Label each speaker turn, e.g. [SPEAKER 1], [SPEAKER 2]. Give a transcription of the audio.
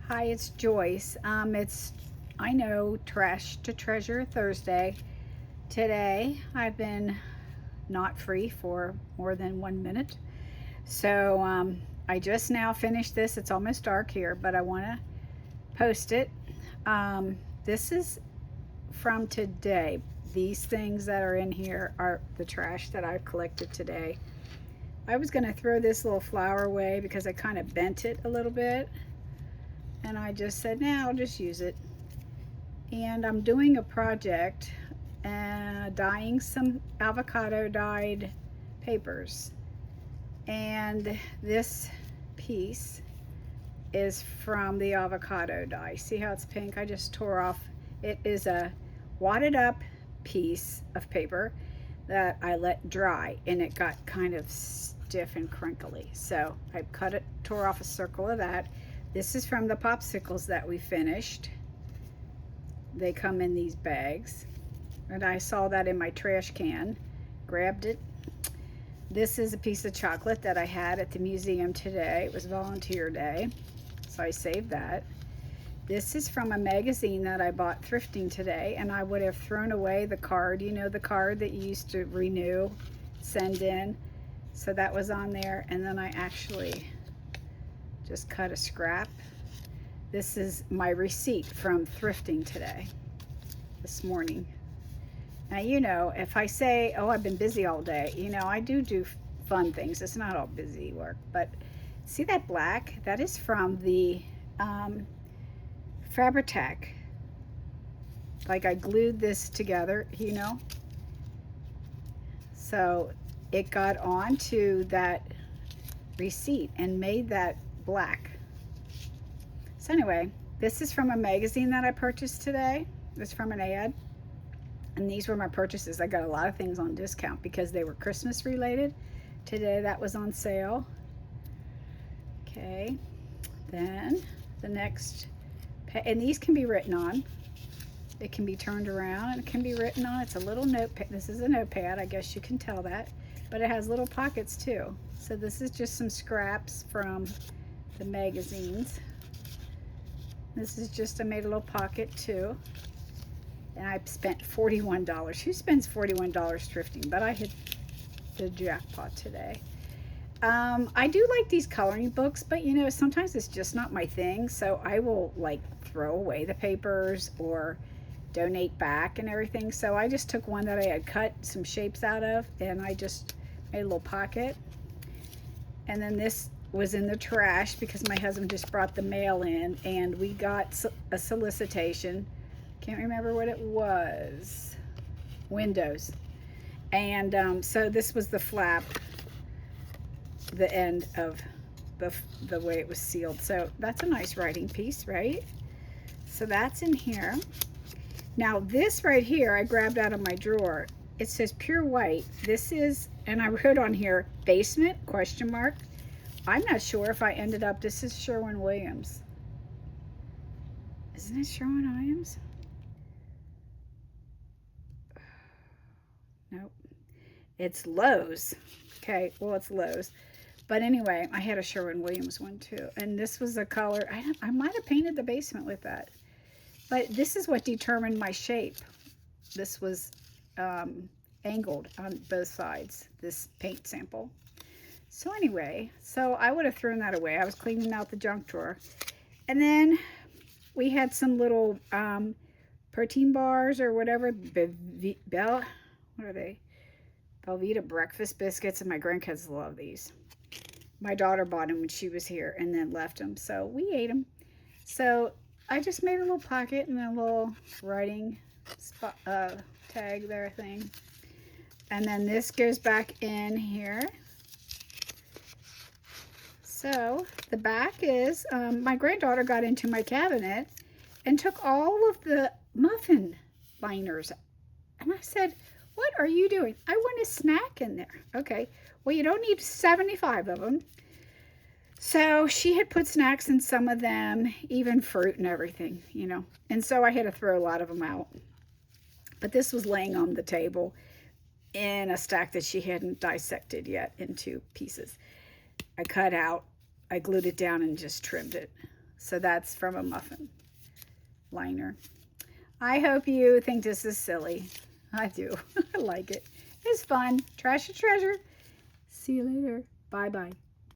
[SPEAKER 1] Hi, it's Joyce. I know, Trash to Treasure Thursday. Today, I've been not free for more than 1 minute. So, I just now finished this. It's almost dark here, but I want to post it. This is from today. These things that are in here are the trash that I've collected today. I was going to throw this little flower away because I kind of bent it a little bit. And I just said, nah, I'll just use it. And I'm doing a project dyeing some avocado dyed papers. And this piece is from the avocado dye. See how it's pink? I just tore off. It is a wadded up piece of paper that I let dry, and it got kind of stiff and crinkly. So I tore off a circle of that. This is from the popsicles that we finished. They come in these bags. And I saw that in my trash can. Grabbed it. This is a piece of chocolate that I had at the museum today. It was volunteer day. So I saved that. This is from a magazine that I bought thrifting today. And I would have thrown away the card. You know, the card that you used to renew, send in. So that was on there. And then I actually just cut a scrap. This is my receipt from thrifting today, this morning. Now, you know, if I say, oh, I've been busy all day, you know, I do fun things. It's not all busy work, but see that black? That is from the Fabri-Tac. Like I glued this together, you know. So it got onto that receipt and made that black. So anyway, this is from a magazine that I purchased today. It was from an ad. And these were my purchases. I got a lot of things on discount because they were Christmas related. Today that was on sale. Okay. Then the next, and these can be written on. It can be turned around and it can be written on. It's a little notepad. This is a notepad. I guess you can tell that. But it has little pockets too. So this is just some scraps from the magazines. This is just, I made a little pocket too. And I spent $41. Who spends $41 thrifting? But I hit the jackpot today. I do like these coloring books, but you know, sometimes it's just not my thing. So I will like throw away the papers or donate back and everything. So I just took one that I had cut some shapes out of and I just made a little pocket. And then this was in the trash because my husband just brought the mail in and we got a solicitation. Can't remember what it was. Windows. And so this was the flap, the end of the way it was sealed. So that's a nice writing piece, right? So that's in here. Now this right here I grabbed out of my drawer. It says pure white. This is, and I wrote on here, basement, question mark. I'm not sure if I ended up, this is Sherwin-Williams. Isn't it Sherwin-Williams? Nope. It's Lowe's. Okay, well, it's Lowe's. But anyway, I had a Sherwin-Williams one too. And this was a color, I might have painted the basement with that. But this is what determined my shape. This was angled on both sides, this paint sample. So anyway, so I would have thrown that away. I was cleaning out the junk drawer. And then we had some little protein bars or whatever. What are they? Belvita breakfast biscuits, and my grandkids love these. My daughter bought them when she was here and then left them. So we ate them. So I just made a little pocket and a little writing spot, tag there thing. And then this goes back in here. So the back is, my granddaughter got into my cabinet and took all of the muffin liners. And I said, what are you doing? I want a snack in there. Okay, well, you don't need 75 of them. So she had put snacks in some of them, even fruit and everything, you know. And so I had to throw a lot of them out. But this was laying on the table in a stack that she hadn't dissected yet into pieces. I cut out, I glued it down and just trimmed it. So that's from a muffin liner. I hope you think this is silly. I do. I like it. It's fun. Trash to treasure. See you later. Bye-bye.